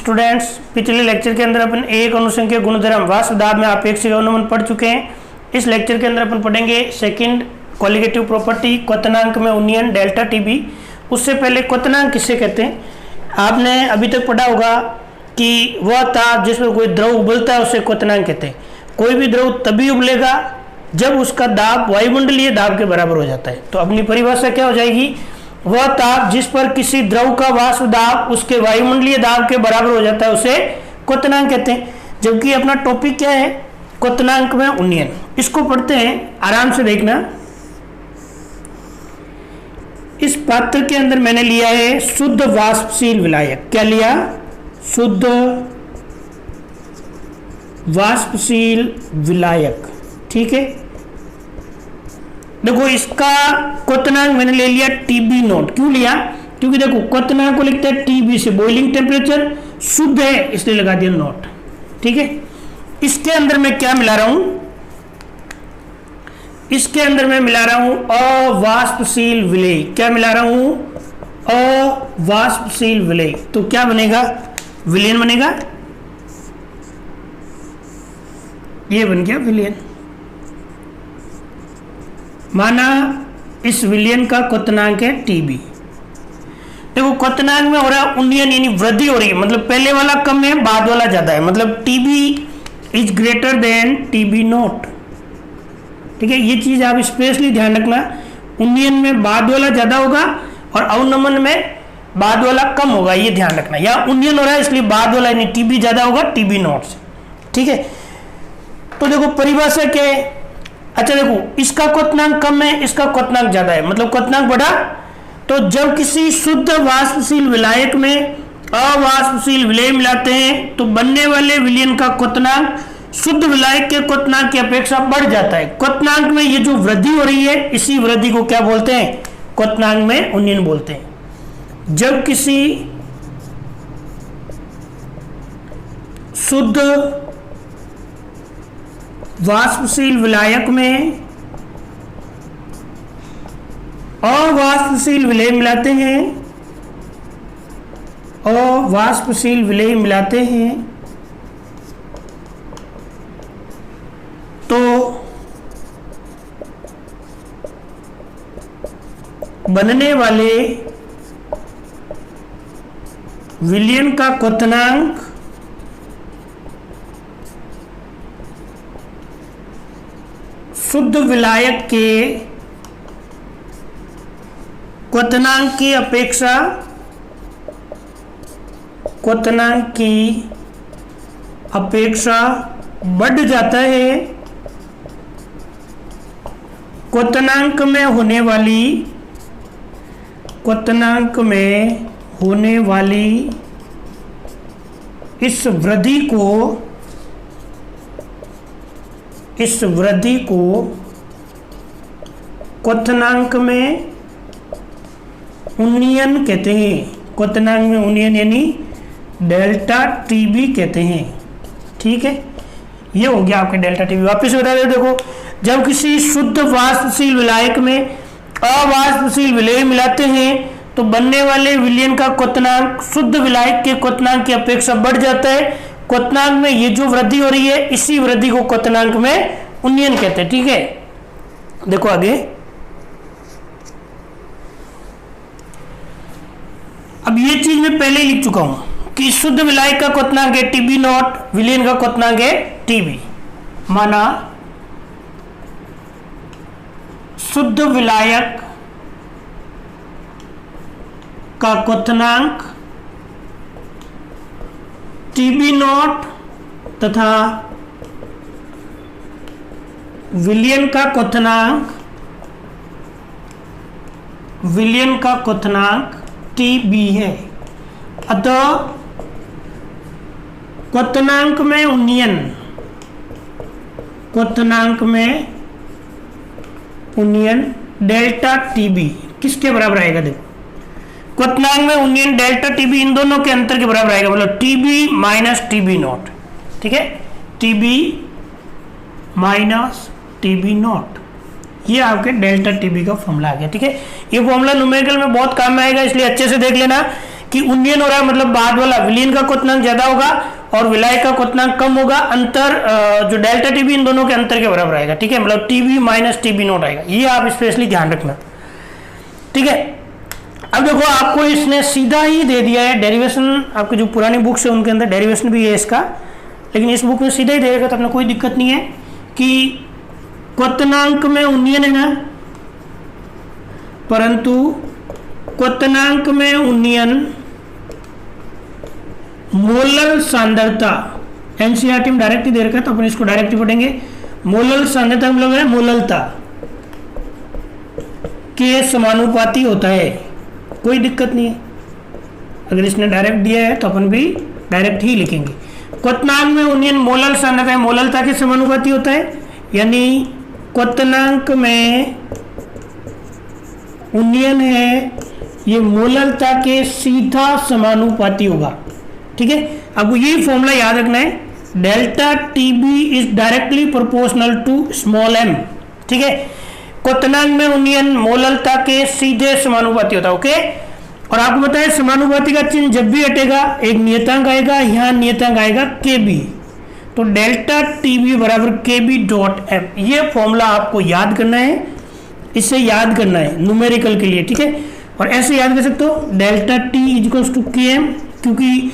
Students, पिछले lecture के अंदर अपन एक अनुसंख्यक गुणधर्म वाष्प दाब में आपेक्षिक अवनमन पढ़ चुके हैं। इस लेक्चर के अंदर अपन पढ़ेंगे सेकंड क्वालिटेटिव प्रॉपर्टी क्वथनांक में उन्नयन डेल्टा टीबी। उससे पहले क्वथनांक किससे कहते हैं? आपने अभी तक पढ़ा होगा कि वह ताप जिसमें कोई द्रव उबलता है उसे क्वथनांक कहते हैं। कोई भी द्रव तभी उबलेगा जब उसका दाब वायुमंडलीय दाब के बराबर हो जाता है। तो अपनी परिभाषा क्या हो जाएगी? वह ताप जिस पर किसी द्रव का वाष्प दाब उसके वायुमंडलीय दाब के बराबर हो जाता है उसे क्वथनांक कहते हैं। जबकि अपना टॉपिक क्या है? क्वथनांक में उन्नयन। इसको पढ़ते हैं, आराम से देखना। इस पात्र के अंदर मैंने लिया है शुद्ध वाष्पशील विलायक। क्या लिया? शुद्ध वाष्पशील विलायक। ठीक है, देखो इसका क्वथनांक मैंने ले लिया टीबी नॉट। क्यों लिया? क्योंकि देखो क्वथनांक को लिखते हैं टीबी से, बॉइलिंग टेम्परेचर, शुद्ध है इसलिए लगा दिया नॉट। ठीक है, इसके अंदर मैं क्या मिला रहा हूं? इसके अंदर मैं मिला रहा हूं अवाष्पशील विलेय। क्या मिला रहा हूं? अवाष्पशील विलेय। तो क्या बनेगा? विलयन बनेगा। ये बन गया विलयन। माना इस विलयन का क्वथनांक है टीबी। देखो क्वथनांक में हो रहा है उन्नयन, यानी वृद्धि हो रही है। मतलब पहले वाला कम है, बाद वाला ज्यादा है। मतलब TB is greater than TB naught. ठीक है, ये चीज आप स्पेशली ध्यान रखना। उन्नयन में बाद वाला ज्यादा होगा और अवनमन में बाद वाला कम होगा, ये ध्यान रखना। या उन्नयन हो रहा है इसलिए बाद वाला यानी टीबी ज्यादा होगा टीबी नॉट से। ठीक है, तो देखो परिभाषा क्या है? अच्छा देखो, इसका क्वथनांक कम है, इसका क्वथनांक ज्यादा है, मतलब क्वथनांक बढ़ा। तो जब किसी शुद्ध वाष्पशील विलायक में अवाष्पशील विलेय मिलाते हैं तो बनने वाले विलयन का क्वथनांक शुद्ध विलायक के क्वथनांक की अपेक्षा बढ़ जाता है। क्वथनांक में ये जो वृद्धि हो रही है, इसी वृद्धि को क्या बोलते हैं? क्वथनांक में उन्नयन बोलते हैं। जब किसी शुद्ध वाष्पशील विलायक में अवाष्पशील विलेय मिलाते हैं, अवाष्पशील विलेय मिलाते हैं, तो बनने वाले विलयन का क्वथनांक शुद्ध विलायक के क्वथनांक की अपेक्षा बढ़ जाता है। क्वथनांक में होने वाली इस वृद्धि को क्वथनांक में उन्नयन कहते हैं। क्वथनांक में उन्नयन यानी डेल्टा टीबी कहते हैं। ठीक है, ये हो गया आपका डेल्टा टीबी। वापस बता दे, देखो जब किसी शुद्ध वाष्पशील विलायक में अवाष्पशील विलेय मिलाते हैं तो बनने वाले विलयन का क्वथनांक शुद्ध विलायक के क्वथनांक की अपेक्षा बढ़ जाता है। क्वथनांक में ये जो वृद्धि हो रही है, इसी वृद्धि को क्वथनांक में उन्नयन कहते हैं। ठीक है, देखो आगे। अब ये चीज मैं पहले ही लिख चुका हूं कि शुद्ध विलायक का क्वथनांक है टीबी नॉट, विलयन का क्वथनांक है टीबी। माना शुद्ध विलायक का क्वथनांक टीबी नॉट तथा विलयन का क्वथनांक टीबी है। अतः क्वथनांक में उन्नयन डेल्टा टीबी किसके बराबर आएगा? देखो क्वथनांक में उन्नयन डेल्टा टीबी इन दोनों के अंतर के बराबर आएगा, मतलब टीबी माइनस टीबी नॉट। ठीक है, टीबी माइनस टीबी नॉट, ये आपके डेल्टा टीबी का फॉर्मूला आ गया। ठीक है, ये फॉर्मूला न्यूमेरिकल में बहुत काम में आएगा, इसलिए अच्छे से देख लेना कि उन्नयन हो रहा है मतलब बाद वाला विलयन का क्वथनांक ज्यादा होगा और विलायक का क्वथनांक कम होगा, अंतर जो डेल्टा टीबी इन दोनों के अंतर के बराबर आएगा, ठीक है, मतलब टीबी माइनस टीबी नोट आएगा, ये आप स्पेशली ध्यान रखना, ठीक है। अब देखो आपको इसने सीधा ही दे दिया है डेरिवेशन, आपके जो पुरानी बुक्स है उनके अंदर डेरिवेशन भी है इसका, लेकिन इस बुक में सीधा ही दे देगा तो अपने कोई दिक्कत नहीं है कि क्वथनांक में उन्नयन है ना, परंतु क्वथनांक में उन्नयन मोलर सांद्रता, एनसीईआरटी में डायरेक्ट ही दे रखा है तो अपन इसको डायरेक्ट ही पढ़ेंगे। मोलर सांद्रता मतलब है मोललता के समानुपाती होता है, कोई दिक्कत नहीं है, अगर इसने डायरेक्ट दिया है तो अपन भी डायरेक्ट ही लिखेंगे। क्वथनांक में उन्नयन मोलल सांद्रता है, मोललता के समानुपाती होता है, यानी क्वथनांक में उन्नयन है ये मोललता के सीधा समानुपाती होगा, ठीक है। आपको यही फॉर्मूला याद रखना है, delta TB is directly proportional to small M, ठीक है। क्वथनांक में उन्नयन मोललता के सीधे समानुपाती होता है, ओके। और आपको बताया समानुपाती का चिन्ह जब भी हटेगा एक नियतांक आएगा, यहाँ नियतांक आएगा के बी, तो डेल्टा टीबी बराबर के बी डॉट एम, ये फॉर्मूला आपको याद करना है, इसे याद करना है न्यूमेरिकल के लिए, ठीक है। और ऐसे याद कर सकते हो डेल्टा टी इक्वल्स टू के एम, क्योंकि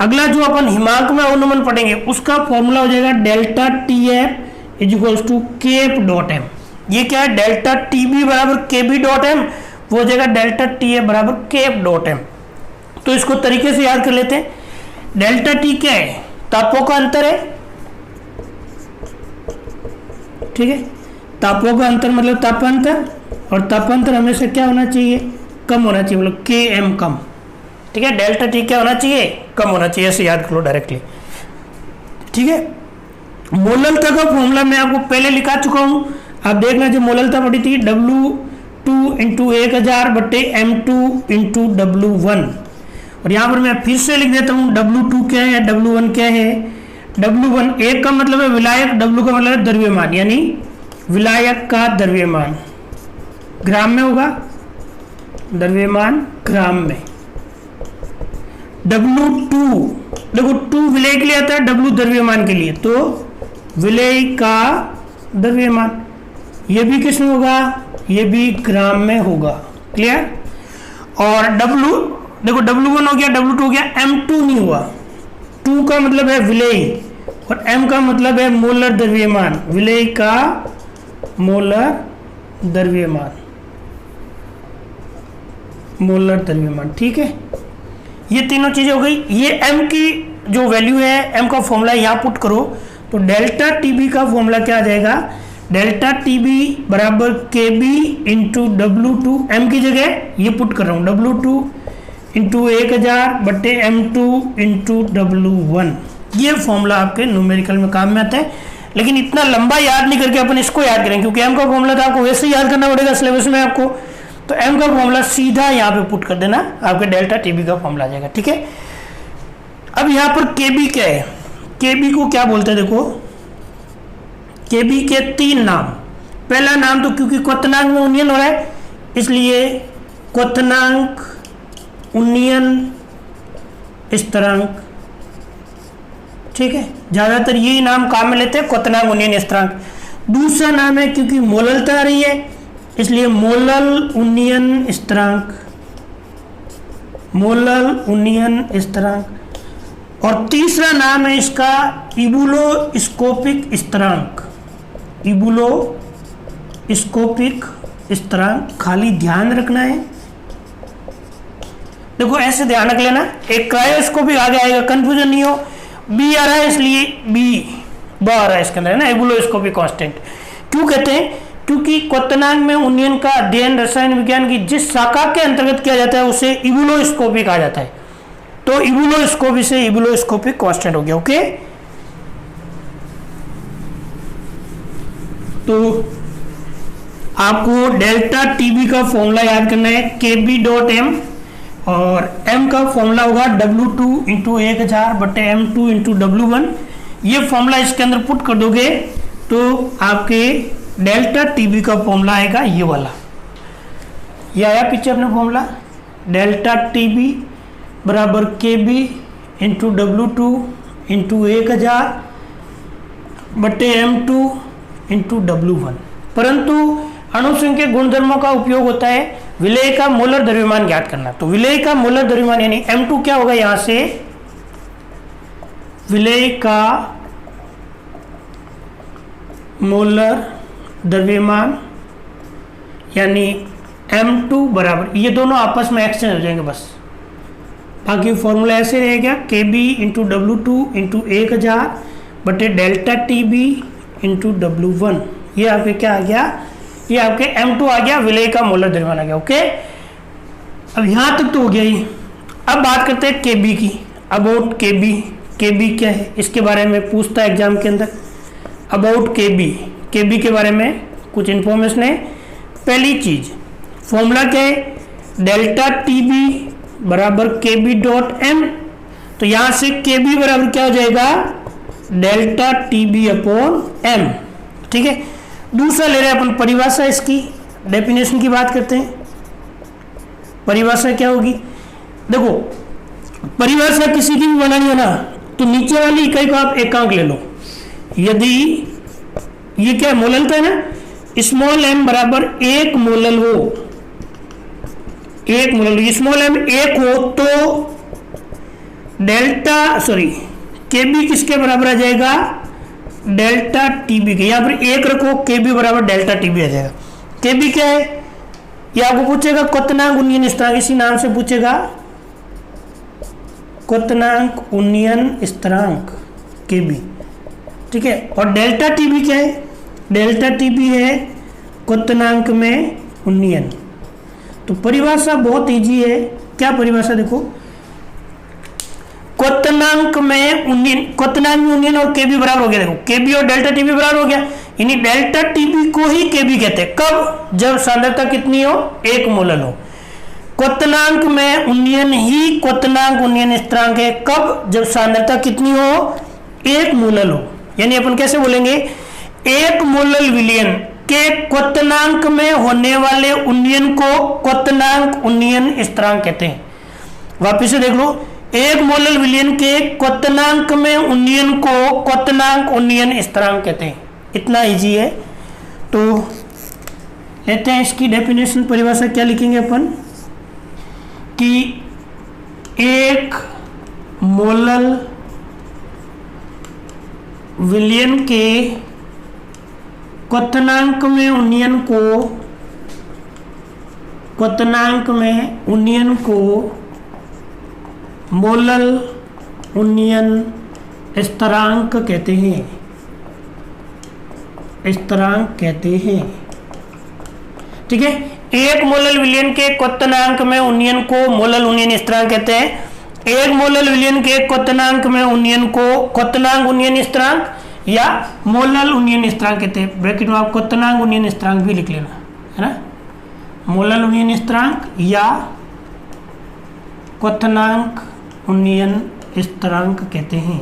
अगला जो अपन हिमांक में अवनमन पढ़ेंगे उसका फॉर्मूला हो जाएगा delta T F equals to K F dot M. ये क्या है, डेल्टा टी बी बराबर के बी डॉट एम, वो हो जाएगा डेल्टा टी एफ बराबर के एफ डॉट एम। तो इसको तरीके से याद कर लेते हैं। डेल्टा टी क्या है, तापों का अंतर है, ठीक है, तापों का अंतर मतलब तापांतर, और तापांतर हमेशा क्या होना चाहिए, कम होना चाहिए, मतलब के एम कम, ठीक है। डेल्टा टी क्या होना चाहिए, कम होना चाहिए, ऐसे याद कर लो डायरेक्टली, ठीक है। मोललता का फॉर्मूला मैं आपको पहले लिखा चुका हूं, आप देखना जो मोललता पड़ी थी W2 इंटू 1000 बट्टे M2 इंटू W1, और यहाँ पर मैं फिर से लिख देता हूँ W2 क्या है, W1 क्या है। W1 एक का मतलब है विलायक, W का मतलब है द्रव्यमान, यानी विलायक का द्रव्यमान ग्राम में होगा, द्रव्यमान ग्राम में। W2 देखो 2 विलेय के लिए आता है, W द्रव्यमान के लिए, तो विलेय का द्रव्यमान, ये भी किसमें होगा, ये भी ग्राम में होगा, क्लियर। और W देखो W1 हो गया, W2 हो गया, M2 नहीं हुआ, 2 का मतलब है विलेय और M का मतलब है मोलर द्रव्यमान, विलेय का मोलर द्रव्यमान, मोलर द्रव्यमान, ठीक है। ये तीनों चीजें हो गई। ये M की जो वैल्यू है, M का फॉर्मूला यहाँ पुट करो तो डेल्टा टीबी का फॉर्मूला क्या आ जाएगा, डेल्टा टीबी बराबर के बी इंटू W2, M की जगह ये पुट कर रहा हूँ W2 इंटू 1000 बट्टे M2 इंटू W1। ये फॉर्मूला आपके न्यूमेरिकल में काम में आता है, लेकिन इतना लंबा याद नहीं करके अपन इसको याद करें, क्योंकि M का फॉर्मूला तो आपको वैसे ही याद करना पड़ेगा सिलेबस में आपको, तो M का फॉर्मूला सीधा यहाँ पे पुट कर देना, आपके डेल्टा टीबी का फॉर्मूला आ जाएगा, ठीक है। अब यहाँ पर KB क्या है, KB को क्या बोलते हैं, देखो KB के 3 नाम। पहला नाम तो क्योंकि क्वथनांक में उन्नयन हो रहा है इसलिए क्वथनांक उन्नयन स्थिरांक, ठीक है, ज्यादातर यही नाम काम में लेते हैं, क्वथनांक उन्नयन स्थिरांक। दूसरा नाम है क्योंकि मोललता आ रही है इसलिए मोलल उन्नयन स्थिरांक, मोलल उन्नयन स्थिरांक। और तीसरा नाम है इसका इबुलोस्कोपिक स्थिरांक, इबुलोस्कोपिक स्थिरांक। खाली ध्यान रखना है, देखो ऐसे ध्यान रख लेना, एक क्रायोस्कोपिक आगे आएगा, कंफ्यूजन नहीं हो, बी आ रहा है इसलिए बी ब आ रहा है इसके अंदर, है ना, इबुलोस्कोपिक कांस्टेंट। क्यों कहते हैं, क्योंकि क्वथनांक में उन्नयन का अध्ययन रसायन विज्ञान की जिस शाखा के अंतर्गत किया जाता है उसे इबुलोस्कोपी कहा जाता है, तो इबुलोस्कोपी से इबुलोस्कोपिक कांस्टेंट हो गया, ओके। तो आपको डेल्टा टीबी का फॉर्मूला याद करना है केबी डॉट एम, और m का फॉर्मूला होगा W2 इंटू 1000 बटे M2 इंटू W1। ये फॉर्मूला इसके अंदर पुट कर दोगे तो आपके डेल्टा टीबी का फॉर्मूला आएगा ये वाला, ये आया पीछे अपने फॉर्मूला, डेल्टा टीबी बराबर KB इंटू W2 इंटू 1000 बटे M2 इंटू W1। परंतु अणुसंख्यक गुणधर्मों का उपयोग होता है विलेय का मोलर द्रव्यमान ज्ञात करना। तो विलेय का मोलर द्रव्यमान यानी M2 क्या होगा, यहां से विलेय का मोलर द्रव्यमान यानी M2 बराबर, ये दोनों आपस में एक्सचेंज हो जाएंगे बस, बाकी फॉर्मूला ऐसे रहेगा KB इंटू W2 इंटू 1000 बटे डेल्टा TB इंटू W1। ये आपके क्या आ गया, ये आपके M2 आ गया, विलेय का मोलर द्रव्यमान आ गया। ओके, अब यहाँ तक तो हो गया ही। अब बात करते हैं KB की। अबाउट KB, KB क्या है इसके बारे में पूछता है एग्जाम के अंदर। अबाउट KB के बारे में कुछ इंफॉर्मेशन है। पहली चीज फॉर्मूला क्या है, डेल्टा TB बराबर KB डॉट M। तो यहां से KB बराबर क्या हो जाएगा, डेल्टा TB अपॉन M। ठीक है, दूसरा ले रहे हैं अपन परिभाषा, इसकी डेफिनेशन की बात करते हैं। परिभाषा क्या होगी, देखो परिभाषा किसी की भी बनानी है ना, तो नीचे वाली इकाई को आप एकांक ले लो। यदि ये क्या मोललता है ना, स्मॉल m बराबर 1 मोलल हो, 1 मोलल, स्मॉल m 1 हो तो डेल्टा KB किसके बराबर आ जाएगा, डेल्टा TB के। यहां पर 1 रखो, KB बराबर डेल्टा TB आ जाएगा। KB क्या है, ये आपको पूछेगा क्वथनांक उन्नयन स्थिरांक, इसी नाम से पूछेगा क्वथनांक उन्नयन स्थिरांक KB। ठीक है, और डेल्टा TB क्या है, डेल्टा TB है क्वथनांक में उन्नयन। तो परिभाषा बहुत इजी है। क्या परिभाषा, देखो क्वथनांक में उन्नयन और KB बराबर हो गया। देखो KB और डेल्टा TB बराबर हो गया, यानी डेल्टा TB को ही KB कहते हैं। कब, जब सांद्रता कितनी हो, 1 मोलल हो। क्वथनांक में उन्नयन ही क्वथनांक उन्नयन स्थिरांक है। कब, जब सांद्रता कितनी हो, 1 मोलल हो। यानी अपन कैसे बोलेंगे, 1 मोलल विलयन के क्वथनांक में होने वाले उन्नयन को क्वथनांक उन्नयन स्थिरांक कहते हैं। वापिस से देख लो, 1 मोलल विलयन के क्वथनांक में उन्नयन को क्वथनांक उन्नयन स्थिरांक कहते हैं। इतना इजी है। तो लेते हैं इसकी डेफिनेशन, परिभाषा क्या लिखेंगे अपन कि 1 मोलल विलयन के क्वथनांक में उन्नयन को मोलल उन्नयन स्थिरांक कहते हैं। ठीक है, 1 मोलल विलयन के क्वथनांक में उन्नयन को मोलल उन्नयन स्थिरांक कहते हैं। 1 मोलल विलयन के क्वथनांक में उन्नयन को क्वथनांक उन्नयन स्थिरांक या मोलल उन्नयन स्थिरांक कहते हैं। ब्रैकेट में आप क्वथनांक उन्नयन स्थिरांक भी लिख लेना, है ना। मोलल उन्नयन स्थिरांक या क्वथनांक उन्नयन स्थिरांक कहते हैं।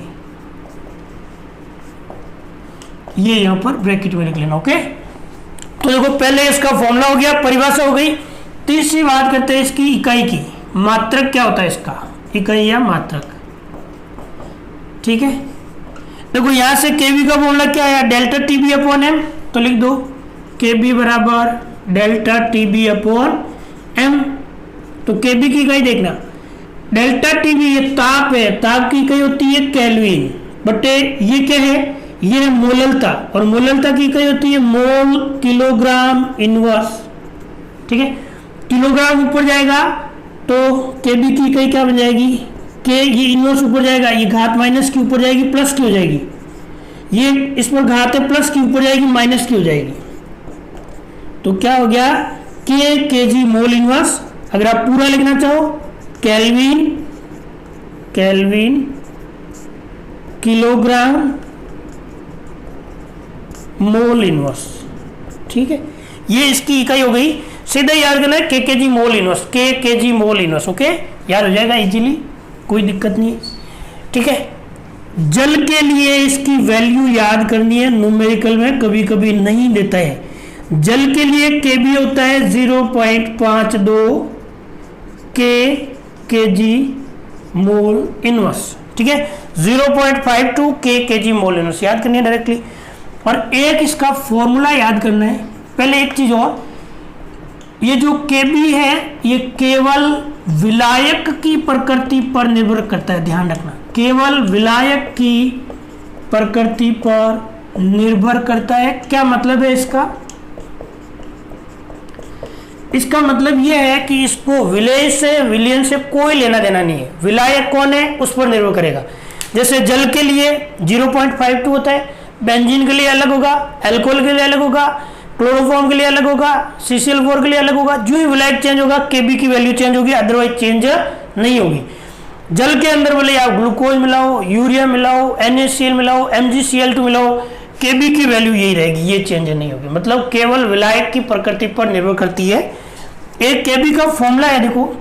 ये यहां पर ब्रैकेट में लिख लेना। ओके, तो देखो पहले इसका फॉर्मूला हो गया, परिभाषा हो गई। तीसरी बात करते हैं इसकी इकाई की। मात्रक क्या होता है इसका, इकाई या मात्रक। ठीक है, देखो यहां से KB का फॉर्मूला क्या है, डेल्टा TB अपॉन M। तो लिख दो KB बराबर डेल्टा TB अपॉन M। तो KB की इकाई देखना, डेल्टा TB ये ताप है, ताप की इकाई होती है केल्विन, बटे ये क्या है, ये है मोललता, और मोललता की इकाई होती है मोल किलोग्राम इनवर्स। ठीक है, किलोग्राम ऊपर जाएगा तो KB की इकाई क्या बन जाएगी, के ये इनवर्स ऊपर जाएगा, ये घात माइनस की ऊपर जाएगी, प्लस की हो जाएगी। ये इस पर घात है, प्लस की ऊपर जाएगी, माइनस की हो जाएगी। तो क्या हो गया, kg मोल इनवर्स। अगर आप पूरा लिखना चाहो, केल्विन किलोग्राम मोल इनवर्स। ठीक है, ये इसकी इकाई हो गई। सीधा याद करना है kg mole inverse, kg mole inverse. Okay, याद हो जाएगा इजीली, कोई दिक्कत नहीं। ठीक है, जल के लिए इसकी वैल्यू याद करनी है, न्यूमेरिकल में कभी कभी नहीं देता है। जल के लिए KB होता है 0.52 kg मोल इनवर्स, ठीक है। 0.52 kg मोल इनवर्स याद करनी है डायरेक्टली। और एक इसका फॉर्मूला याद करना है। पहले एक चीज और, ये जो Kb है ये केवल विलायक की प्रकृति पर निर्भर करता है, ध्यान रखना, केवल विलायक की प्रकृति पर निर्भर करता है। क्या मतलब है इसका? इसका मतलब यह है कि इसको विलेय से विलयन से कोई लेना देना नहीं है, विलायक कौन है उस पर निर्भर करेगा। जैसे जल के लिए 0.52 होता है, बेंजीन के लिए अलग होगा, अल्कोहल के लिए अलग होगा, क्लोरोफॉर्म के लिए अलग होगा, CCl4 के लिए अलग होगा। जो ही विलायक चेंज होगा Kb की वैल्यू चेंज होगी, अदरवाइज चेंज नहीं होगी। जल के अंदर बोले आप ग्लूकोज मिलाओ, यूरिया मिलाओ, NaCl मिलाओ, MgCl2 मिलाओ, Kb की वैल्यू यही रहेगी, ये चेंज नहीं होगी। मतलब केवल विलायक की प्रकृति पर निर्भर करती है। एक Kb का फॉर्मूला है, देखो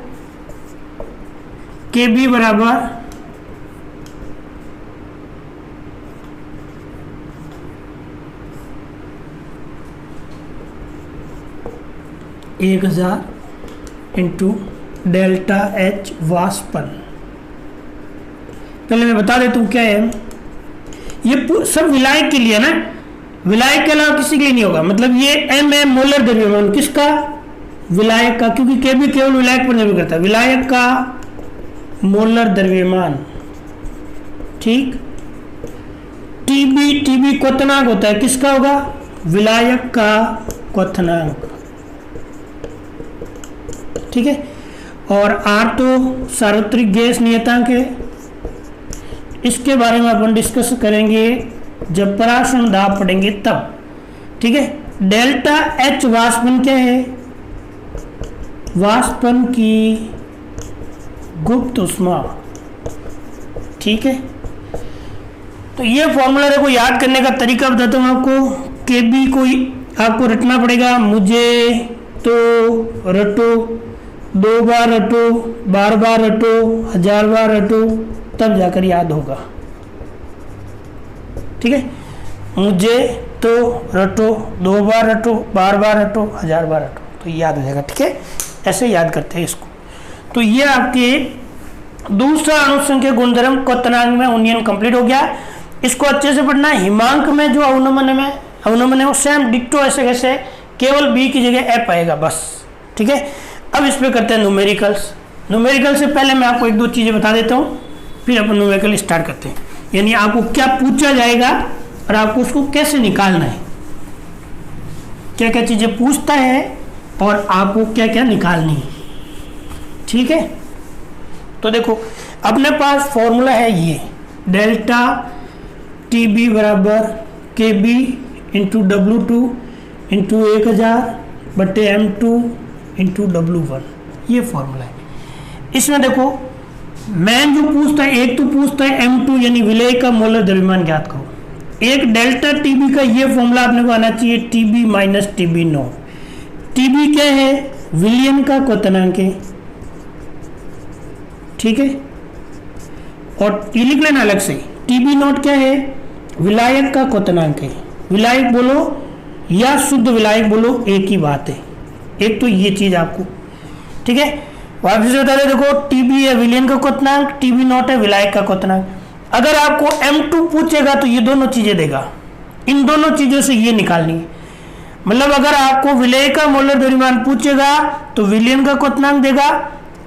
Kb बराबर 1000 इंटू डेल्टा H वाष्पन। पहले मैं बता देता हूँ क्या है, ये सब विलायक के लिए ना, विलायक के अलावा किसी के लिए नहीं होगा। मतलब ये M है मोलर द्रव्यमान किसका? विलायक का, क्योंकि Kb केवल विलायक पर निर्भर करता है। विलायक का मोलर द्रव्यमान, ठीक। Tb क्वथनांक होता है, किसका होगा? विलायक का क्वथनांक, ठीक है। और R तो सार्वत्रिक गैस नियतांक है, इसके बारे में अपन डिस्कस करेंगे जब पराश्रम दाब पढ़ेंगे तब, ठीक है। डेल्टा H वाष्पन क्या है? वाष्पन की गुप्त उष्मा, ठीक है। तो ये फॉर्मूला देखो, याद करने का तरीका बताता हूँ आपको। Kb को आपको रटना पड़ेगा, मुझे तो रटो, 2 बार रटो, बार बार रटो, 1000 बार रटो, तब जाकर याद होगा, ठीक है। मुझे तो रटो, 2 बार रटो, बार बार रटो, 1000 बार रटो, तो याद हो जाएगा, ठीक है। ऐसे याद करते हैं इसको। तो ये आपके दूसरा अणुसंख्या गुणधर्म क्वथनांक में उन्नयन कंप्लीट हो गया। इसको अच्छे से पढ़ना है। हिमांक में जो अवनमन है वो सेम डिक्टो ऐसे कैसे, केवल बी की जगह एफ आएगा बस, ठीक है। अब इस पे करते हैं न्यूमेरिकल्स। न्यूमेरिकल से पहले मैं आपको 1-2 चीज़ें बता देता हूँ, फिर अपन न्यूमेरिकल स्टार्ट करते हैं। यानी आपको क्या पूछा जाएगा और आपको उसको कैसे निकालना है, क्या क्या चीज़ें पूछता है और आपको क्या क्या निकालनी है, ठीक है। तो देखो अपने पास फॉर्मूला है ये, डेल्टा Tb बराबर Kb into W2 into 1000/M2 into W1, ये फॉर्मूला है। इसमें देखो मैन जो पूछता है, एक तो पूछता है M2 यानी विलेय का मोलर द्रव्यमान ज्ञात करो। एक डेल्टा Tb का ये फॉर्मूला आपने को आना चाहिए, Tb minus Tb not. Tb क्या है? विलयन का क्वथनांक है, ठीक है। और ये लिख लेना अलग से, Tb नॉट क्या है? विलायक का क्वथनांक है। विलायक बोलो या शुद्ध विलायक बोलो, एक ही बात है। एक तो ये चीज आपको, ठीक है। वापस से बता दे, देखो Tb है विलयन का क्वथनांक, Tb नॉट है विलायक का क्वथनांक। अगर आपको M2 पूछेगा तो ये दोनों चीजें देगा, इन दोनों चीजों से ये निकालनी है। मतलब अगर आपको विलेय का मोलर द्रव्यमान पूछेगा तो विलयन का क्वथनांक देगा,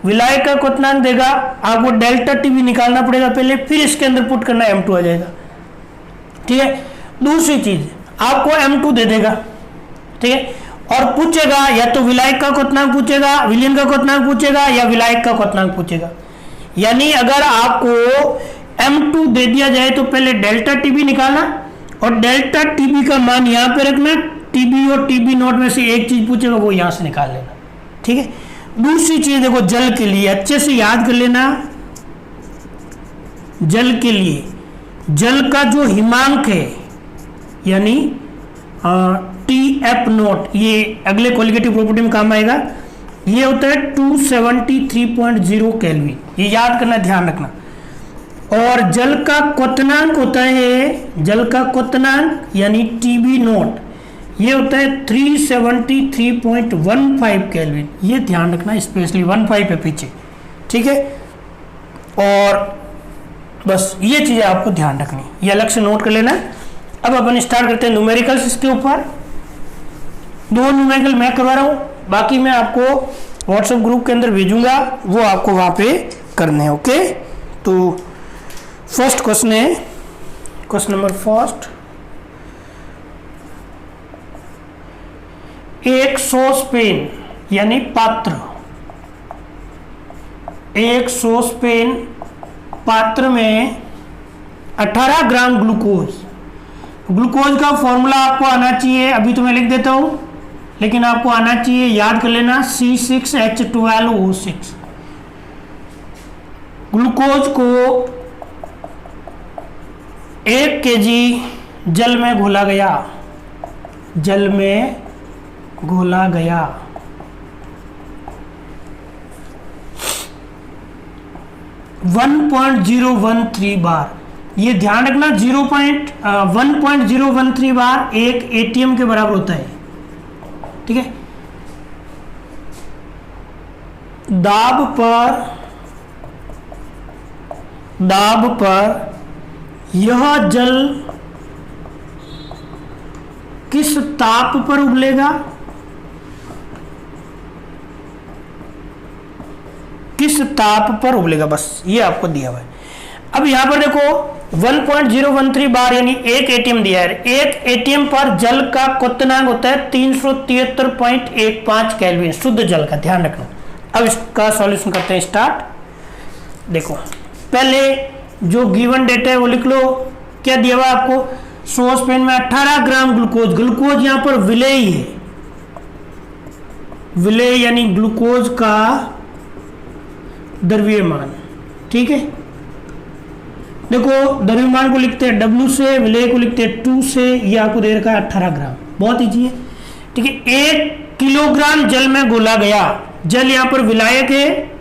विलायक का क्वथनांक देगा, आपको डेल्टा Tb निकालना पड़ेगा पहले, फिर इसके अंदर पुट करना M2 आ जाएगा, ठीक है। दूसरी चीज आपको M2 दे देगा, ठीक है, और पूछेगा या तो विलायक का क्वथनांक पूछेगा, विलयन का क्वथनांक पूछेगा, या विलायक का क्वथनांक पूछेगा। यानी अगर आपको M2 दे दिया जाए तो पहले डेल्टा Tb निकालना और डेल्टा Tb का मान यहाँ पे रखना, Tb और Tb नॉट में से एक चीज पूछेगा वो यहाँ से निकाल लेना, ठीक है। दूसरी चीज देखो, जल के लिए अच्छे से याद कर लेना, जल के लिए जल का जो हिमांक है यानी Tf नॉट, ये अगले क्वालिटेटिव प्रॉपर्टी में काम आएगा, ये होता है 273.0 केल्विन, ये याद करना, ध्यान रखना। और जल का क्वथनांक होता है, जल का क्वथनांक यानी Tb नॉट, ये होता है 373.15 केल्विन, ये ध्यान रखना, स्पेशली 15 है पीछे, ठीक है। और बस ये चीज़ें आपको ध्यान रखनी, ये अलग से नोट कर लेना। अब अपन स्टार्ट करते हैं न्यूमेरिकल्स। इसके ऊपर 2 न्यूमेरिकल मैं करवा रहा हूँ, बाकी मैं आपको व्हाट्सएप ग्रुप के अंदर भेजूंगा, वो आपको वहाँ पे करने हैं। ओके, तो फर्स्ट क्वेश्चन है, क्वेश्चन नंबर फर्स्ट, एक सॉसपेन यानी पात्र, एक सॉसपेन पात्र में 18 ग्राम ग्लूकोज, ग्लूकोज का फॉर्मूला आपको आना चाहिए, अभी तो मैं लिख देता हूं, लेकिन आपको आना चाहिए, याद कर लेना, C6H12O6। ग्लूकोज को 1 kg जल में घोला गया, जल में घोला गया। (1.013 बार, ये ध्यान रखना, 1.013 बार एक एटीएम के बराबर होता है। ठीक है, दाब पर यह जल किस ताप पर उबलेगा, किस ताप पर उबलेगा, बस ये आपको दिया हुआ है। अब यहां पर देखो 1.013 बार यानी 1 एटीएम दिया है, 1 एटीएम पर जल का क्वथनांक होता है 373.15 केल्विन, शुद्ध जल का, ध्यान रखना। अब इसका सॉल्यूशन करते हैं, स्टार्ट। देखो पहले जो गिवन डेटा है वो लिख लो, क्या दिया हुआ आपको, सॉसपेन में 18 ग्राम ग्लूकोज, ग्लूकोज यहां पर विलेय है, विलेय यानी ग्लूकोज का द्रव्यमान। ठीक है, देखो द्रव्यमान को लिखते हैं W से, विलेय को लिखते हैं 2 से, ये आपको दे रखा है 18 ग्राम, बहुत ईजी है। ठीक है, 1 किलोग्राम जल में घोला गया, जल यहां पर विलायक है,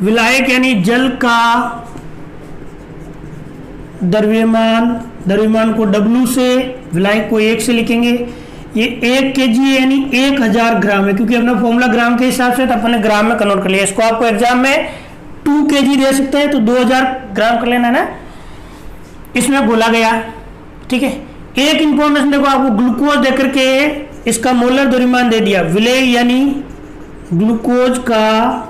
विलायक यानी जल का द्रव्यमान, द्रव्यमान को W से, विलायक को 1 से लिखेंगे। ये 1 kg यानी 1000 ग्राम है, क्योंकि अपना फॉर्मूला ग्राम के हिसाब से, तो अपने ग्राम में कन्वर्ट कर लिया। इसको आपको एग्जाम में 2 kg दे सकते हैं, तो 2000 ग्राम कर लेना है ना, इसमें घोला गया। ठीक है, एक इंफॉर्मेशन देखो, आपको ग्लूकोज देकर के इसका मोलर द्रव्यमान दे दिया, विलेय यानी ग्लूकोज का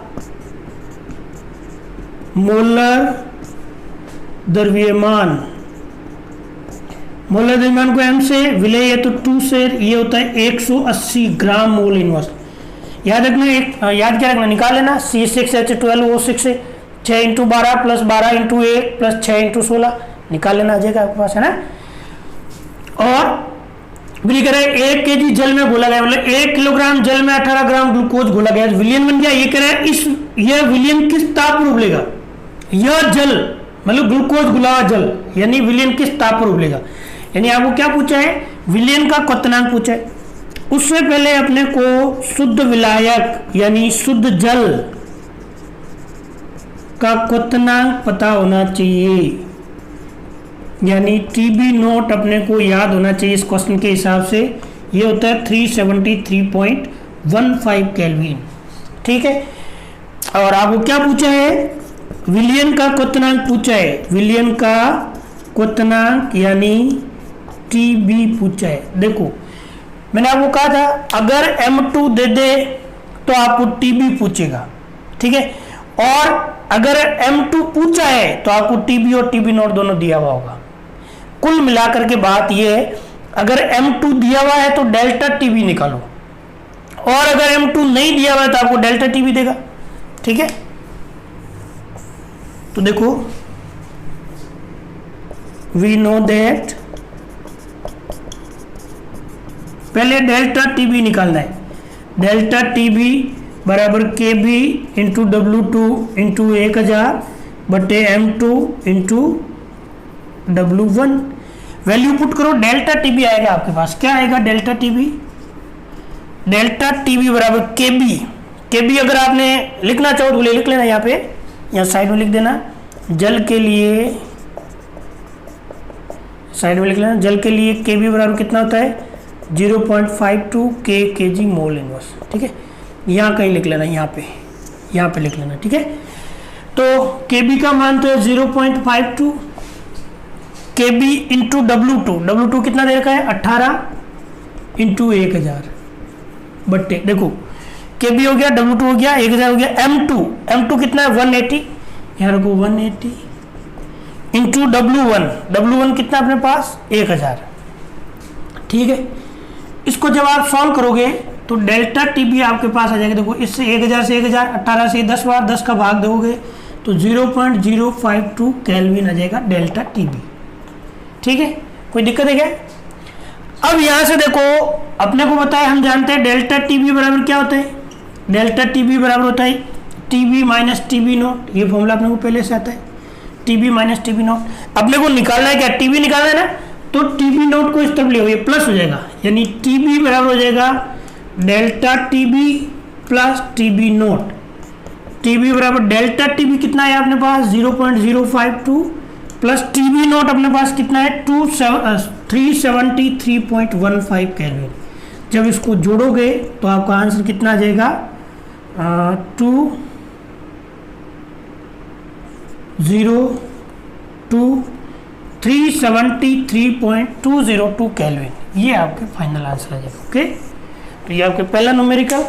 मोलर द्रव्यमान, मोलर द्रव्यमान को m से, विलेय है तो 2 से, ये होता है 180 ग्राम मोल इनवर्स। याद रखना, याद क्या रखना, निकाल लेना, C6H12O6 से 6 × 12 + 12 × 1 + 6 × 16 निकाल लेना, आ जाएगा आपके पास, है ना। और भी कह रहे हैं 1 kg जल में घोला गया, मतलब 1 किलोग्राम जल में 18 ग्राम ग्लूकोज घोला गया, विलियन बन गया। ये कह रहा है यह विलियन किस ताप पर उबलेगा, यह जल मतलब ग्लूकोज घुला हुआ जल, यानी विलियन किस ताप पर उबलेगा, यानी आपको क्या पूछा है, विलियन का क्वथनांक पूछा है। उससे पहले अपने को शुद्ध विलायक यानी शुद्ध जल का क्वथनांक पता होना चाहिए, यानी TB नोट अपने को याद होना चाहिए इस क्वेश्चन के हिसाब से। ये होता है 373.15 केल्विन। ठीक है, और आपको क्या पूछा है, विलियन का क्वथनांक पूछा है, विलियन का क्वथनांक यानी TB पूछा है। देखो मैंने आपको कहा था अगर M2 दे दे तो आपको TB पूछेगा। ठीक है, और अगर M2 पूछा है तो आपको TB और TB नोट दोनों दिया हुआ होगा। कुल मिलाकर के बात यह है, अगर M2 दिया हुआ है तो डेल्टा TB निकालो, और अगर M2 नहीं दिया हुआ है तो आपको डेल्टा TB देगा। ठीक है, तो देखो वी नो दैट, पहले डेल्टा TB निकालना है, डेल्टा TB बराबर KB × W2 × 1000 बटे M2 × W1। वैल्यू पुट करो, डेल्टा TB आएगा आपके पास, क्या आएगा डेल्टा TB, डेल्टा TB बराबर KB अगर आपने लिखना चाहो तो लिख लेना, यहाँ पे यहाँ साइड में लिख देना, जल के लिए साइड में लिख लेना, जल के लिए KB बराबर कितना होता है 0.52 kg मोल इनवर्स। ठीक है, यहाँ कहीं लिख लेना, यहाँ पे लिख लेना। ठीक है, तो Kb का मान तो है 0.52, Kb इंटू W2 कितना दे रखा है 18 इंटू 1000 बट्टे, देखो Kb हो गया, W2 हो गया, 1000 हो गया, M2 कितना है 180, यहाँ रखो 180 इंटू W1 कितना अपने पास 1000। ठीक है, इसको जब आप सॉल्व करोगे तो डेल्टा टीबी आपके पास आ जाएगा। देखो इससे 1000 से 1000, 18 से 10 बार 10 का भाग दोगे तो 0.052 केल्विन आ जाएगा डेल्टा टीबी। ठीक है, कोई दिक्कत है क्या? अब यहां से देखो अपने को पता है, हम जानते हैं डेल्टा टीबी बराबर क्या होता है, डेल्टा टीबी बराबर होता है टीबी माइनस टीबी नॉट। ये फॉर्मूला अपने को पहले से आता है, टीबी माइनस टीबी नॉट। अपने को निकालना है क्या, टीबी निकालना है ना, तो टीबी नॉट को इस तरफ ले, ये प्लस हो जाएगा, यानी टीबी बराबर हो जाएगा delta TB plus TB naught. TB बराबर डेल्टा टीबी कितना है अपने पास 0.052 प्लस टीबी नॉट अपने पास कितना है 373.15 केल्विन। जब इसको जोड़ोगे तो आपका आंसर कितना आ जाएगा 373.202 केल्विन। ये आपके फाइनल आंसर आ जाएगा। ओके, तो ये आपके पहला न्यूमेरिकल।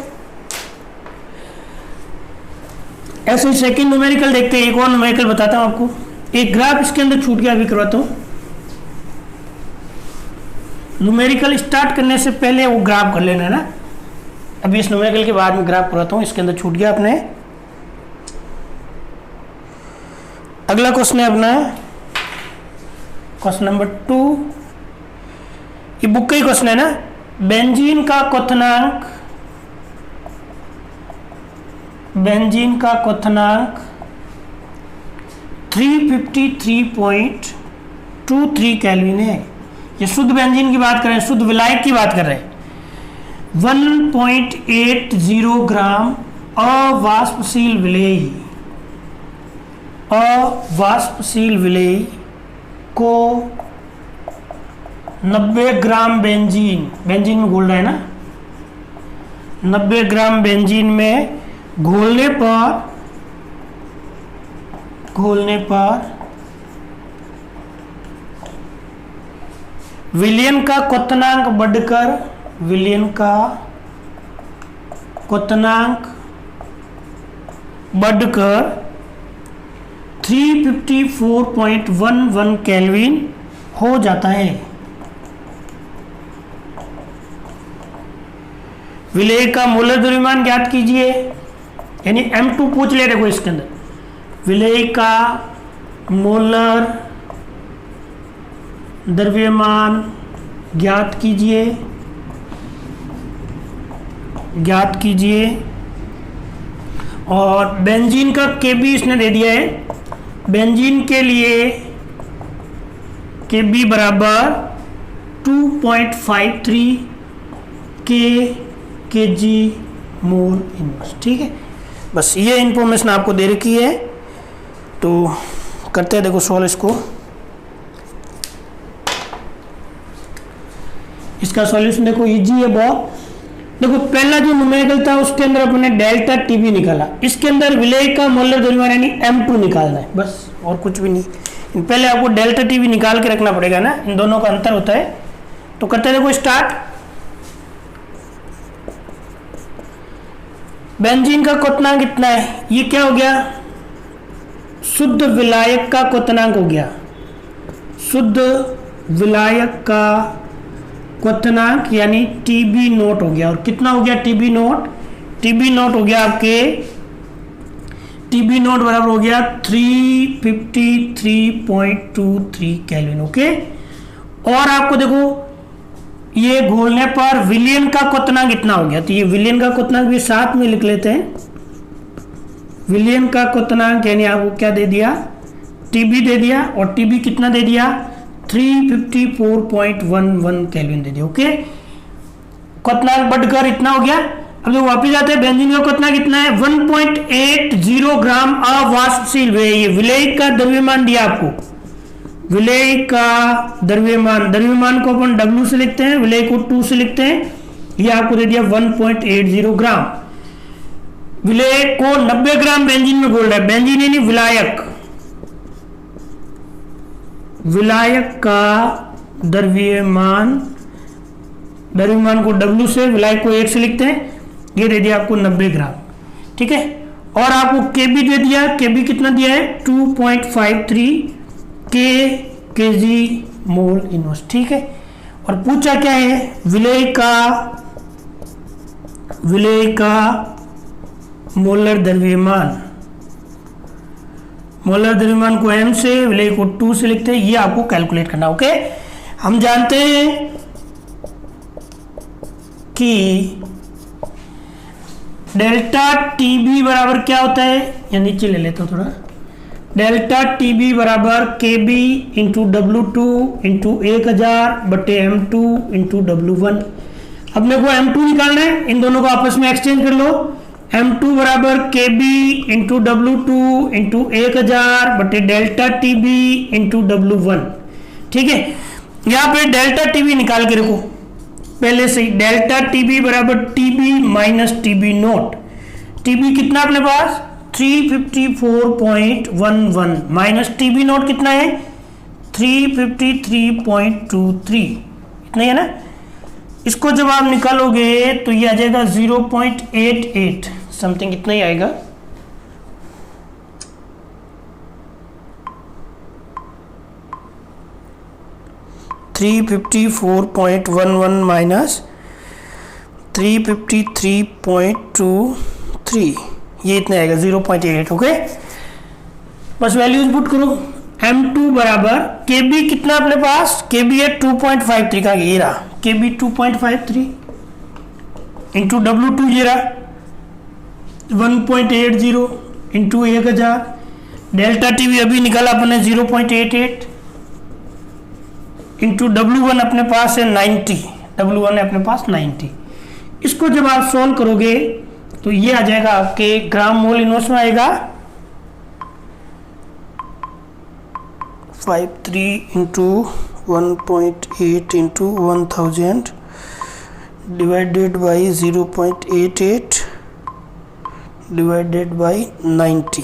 ऐसे सेकंड न्यूमेरिकल देखते हैं। एक और न्यूमेरिकल बताता हूं आपको, एक ग्राफ इसके अंदर छूट गया, अभी करवाता हूं। न्यूमेरिकल स्टार्ट करने से पहले वो ग्राफ कर लेना है ना, अभी इस न्यूमेरिकल के बाद में ग्राफ करवाता हूं। इसके अंदर छूट गया अपने। अगला क्वेश्चन है अपना क्वेश्चन नंबर 2, ये बुक का ही क्वेश्चन है ना। बेंजीन का क्वथनांक 353.23 केल्विन है। ये शुद्ध बेंजीन की बात कर रहे हैं, शुद्ध विलायक की बात कर रहे हैं। 1.80 ग्राम अवाष्पशील विलेय को 90 ग्राम बेंजीन में घोल रहा है ना, 90 ग्राम बेंजीन में घोलने पर विलयन का क्वथनांक बढ़कर 354.11 केल्विन हो जाता है। विलेय का मोलर द्रव्यमान ज्ञात कीजिए, यानी M2 पूछ ले। देखो इसके अंदर विलेय का मोलर द्रव्यमान ज्ञात कीजिए और बेंजीन का Kb इसने दे दिया है। बेंजीन के लिए Kb बराबर 2.53 kg मोल इनवर्स। ठीक है, बस ये इंफॉर्मेशन आपको दे रखी है। तो करते हैं, देखो सॉल्व इसको। इसका सॉल्यूशन देखो इजी है बहुत। देखो पहला जो न्यूमेरिकल था उसके अंदर अपने डेल्टा टीबी निकाला, इसके अंदर विलेय का मोलर द्रव्यमान यानी M2 निकालना है, बस और कुछ भी नहीं। पहले आपको डेल्टा टीबी निकाल के रखना पड़ेगा ना, इन दोनों का अंतर होता है। तो करते हैं, देखो स्टार्ट। बेंजीन का क्वथनांक कितना है, ये क्या हो गया, शुद्ध विलायक का क्वथनांक हो गया। शुद्ध विलायक का क्वथनांक यानी टीबी नोट हो गया। और कितना हो गया टीबी नोट हो गया आपके, टीबी नोट बराबर हो गया 353.23 केल्विन। ओके, और आपको देखो ये घोलने पर विलयन का क्वथनांक कितना हो गया, तो ये विलयन का क्वथनांक भी साथ में लिख लेते हैं। विलयन का क्वथनांक यानी आपको क्या दे दिया, टीबी दे दिया, और टीबी कितना दे दिया 354.11 केल्विन दे दिया। ओके, क्वथनांक बढ़कर इतना हो गया। अब जो वापस आते हैं, बेंजीन का क्वथनांक कितना है 1.80 ग्राम अवाष्पशील विलेय। ये विलेय का द्रव्यमान दिया आपको, विलेय का द्रव्यमान को अपन W से लिखते हैं, विलेय को 2 से लिखते हैं। ये आपको दे दिया 1.80 ग्राम। विलेय को 90 ग्राम बेंजीन में घोल रहा है, बेंजीन यानी विलायक, विलायक का द्रव्यमान को W से, विलायक को 1 से लिखते हैं, ये दे दिया आपको 90 ग्राम, ठीक है। और आपको Kb दे दिया, Kb कितना दिया है 2.53 kg मोल इनवर्स, ठीक है। और पूछा क्या है, विलेय का मोलर द्रव्यमान को m से, विलेय को 2 से लिखते हैं, ये आपको कैलकुलेट करना, ओके। हम जानते हैं कि डेल्टा TB बराबर क्या होता है, या नीचे ले लेता हूं थोड़ा, डेल्टा TB बराबर KB इंटू W2 इंटू 1000 बटे M2 इंटू W1। अब मेरे को M2 निकालना है, इन दोनों को आपस में एक्सचेंज कर लो, M2 बराबर KB इंटू W2 इंटू 1000 बटे डेल्टा TB इंटू W1, ठीक है। यहाँ पे डेल्टा TB निकाल के रखो पहले से ही, डेल्टा TB बराबर TB minus TB note, TB कितना अपने पास 354.11 माइनस TB नोट कितना है 353.23, इतना ही है ना। इसको जब आप निकालोगे तो ये आ जाएगा 0.88 समथिंग, इतना ही आएगा। (354.11 माइनस 353.23), ये इतना आएगा 0.88, ओके। बस वैल्यूज पुट करो। M2 बराबर KB कितना अपने पास, KB है 2.53 का, ये रहा KB 2.53 इंटू W2 ये रहा 1.80 इंटू 1000, डेल्टा TB अभी निकाला अपने 0.88 इंटू W1 अपने पास है 90, W1 है अपने पास 90। इसको जब आप सॉल्व करोगे तो ये आ जाएगा आपके ग्राम मोल इनवर्स में आएगा 53 into 1.8 into 1000 divided by 0.88 divided by 90,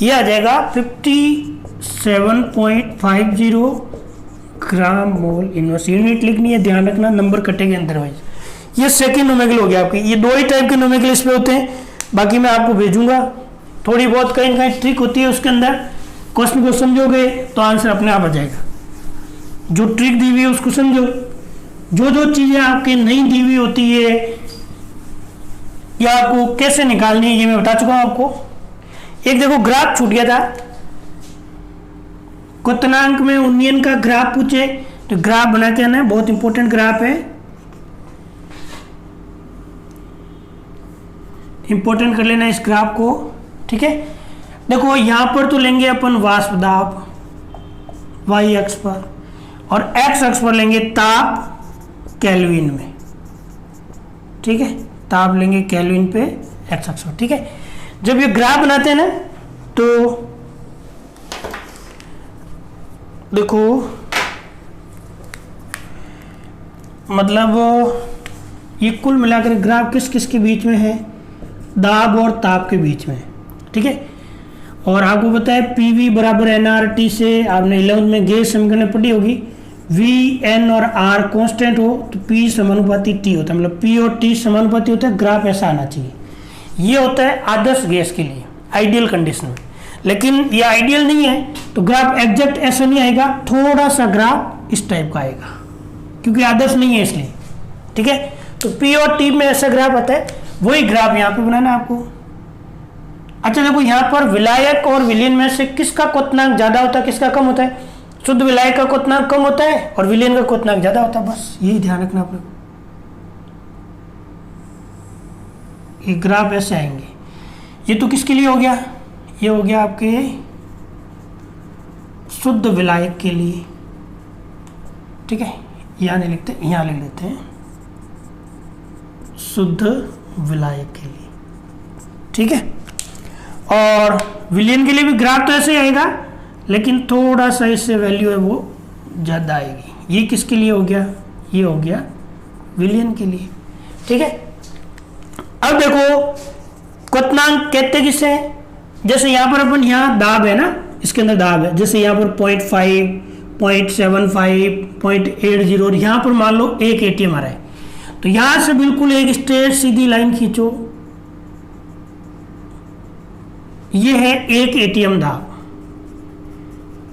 ये आ जाएगा 57.50 ग्राम मोल इनवर्स। यूनिट लिखनी है, ध्यान रखना, नंबर कटेंगे अदरवाइज। ये सेकेंड नोमेकल हो गया आपके, ये 2 ही टाइप के नोमेकल इस पे होते हैं, बाकी मैं आपको भेजूंगा। थोड़ी बहुत कहीं कहीं ट्रिक होती है उसके अंदर, क्वेश्चन को समझोगे तो आंसर अपने आप आ जाएगा। जो ट्रिक दी हुई है उसको समझो, जो चीज़ें आपके नहीं दी हुई होती है या आपको कैसे निकालनी है ये मैं बता चुका हूँ आपको। एक देखो ग्राफ छूट गया था, क्वथनांक में उन्नयन का ग्राफ पूछे तो ग्राफ बना के आना है, बहुत इंपॉर्टेंट ग्राफ है, इंपॉर्टेंट कर लेना इस ग्राफ को, ठीक है। देखो यहाँ पर तो लेंगे अपन वाष्प दाब y अक्ष पर, और x अक्ष पर लेंगे ताप केल्विन में, ठीक है, ताप लेंगे केल्विन पे x अक्ष पर, ठीक है। जब ये ग्राफ बनाते हैं ना तो देखो मतलब ये कुल मिलाकर ग्राफ किस किस के बीच में है, दाब और ताप के बीच में, ठीक है। और आपको पता है PV बराबर nRT से, आपने 11th में गैस समीकरण पढ़ी होगी, V N और R कांस्टेंट हो तो P समानुपाती T होता है, मतलब P और T समानुपाती होता है, ग्राफ ऐसा आना चाहिए। ये होता है आदर्श गैस के लिए, आइडियल कंडीशन में, लेकिन ये आइडियल नहीं है तो ग्राफ एग्जैक्ट ऐसा नहीं आएगा, थोड़ा सा ग्राफ इस टाइप का आएगा क्योंकि आदर्श नहीं है इसलिए, ठीक है। तो P और T में ऐसा ग्राफ आता है, वही ग्राफ यहाँ पे बनाना है आपको। अच्छा देखो यहाँ पर विलायक और विलयन में से किसका क्वथनांक ज्यादा होता है, किसका कम होता है? शुद्ध विलायक का क्वथनांक कम होता है और विलयन का क्वथनांक ज्यादा होता है, बस यही ध्यान रखना आपने। ये ग्राफ ऐसे आएंगे। ये तो किसके लिए हो गया, ये हो गया आपके शुद्ध विलायक के लिए, ठीक है। यहाँ नहीं लिखते, यहाँ लिख लेते हैं शुद्ध विलायक के लिए, ठीक है। और विलयन के लिए भी ग्राफ तो ऐसे ही आएगा, लेकिन थोड़ा सा इससे वैल्यू है वो ज़्यादा आएगी। ये किसके लिए हो गया, ये हो गया विलयन के लिए, ठीक है। अब देखो क्वथनांक कहते किसे हैं? जैसे यहाँ पर अपन यहाँ दाब है ना, इसके अंदर दाब है, जैसे यहाँ पर 0.5, 0.75, 0.80 और यहाँ पर मान लो एक एटीएम आ रहा है, तो यहाँ से बिल्कुल एक स्ट्रेट सीधी लाइन खींचो, ये है एक एटीएम दाब,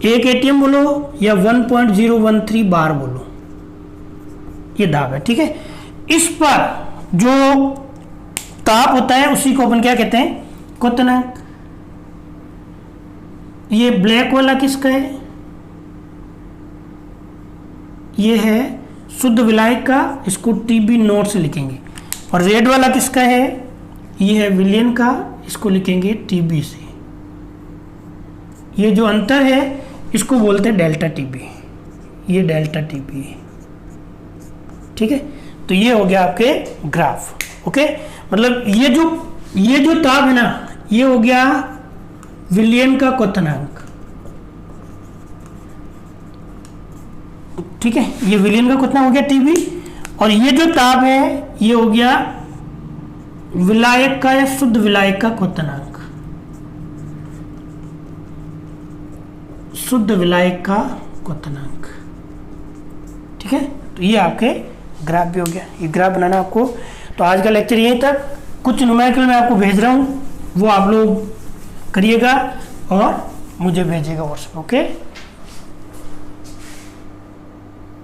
एक एटीएम बोलो या 1.013 बार बोलो, ये दाब है, ठीक है। इस पर जो ताप होता है उसी को अपन क्या कहते हैं? क्वथनांक। ये ब्लैक वाला किसका है? ये है शुद्ध विलायक का, इसको टीबी नोट से लिखेंगे। और रेड वाला किसका है? ये है विलियन का, इसको लिखेंगे टीबी से। ये जो अंतर है इसको बोलते हैं डेल्टा टीबी, ये डेल्टा टीबी है, ठीक है। तो ये हो गया आपके ग्राफ, ओके। मतलब ये जो ताप है ना, ये हो गया विलियन का क्वथनांक, ठीक है। ये विलियन का क्वथनांक हो गया टीबी, और ये जो ताप है ये हो गया विलायक का या शुद्ध विलायक का क्वथनांक, शुद्ध विलायक का क्वथनांक, ठीक है। तो ये आपके ग्राफ भी हो गया। ये ग्राफ बनाना आपको, तो आज का लेक्चर यहीं तक। कुछ न्यूमेरिकल मैं आपको भेज रहा हूँ, वो आप लोग करिएगा और मुझे भेजिएगा व्हाट्सएप, ओके।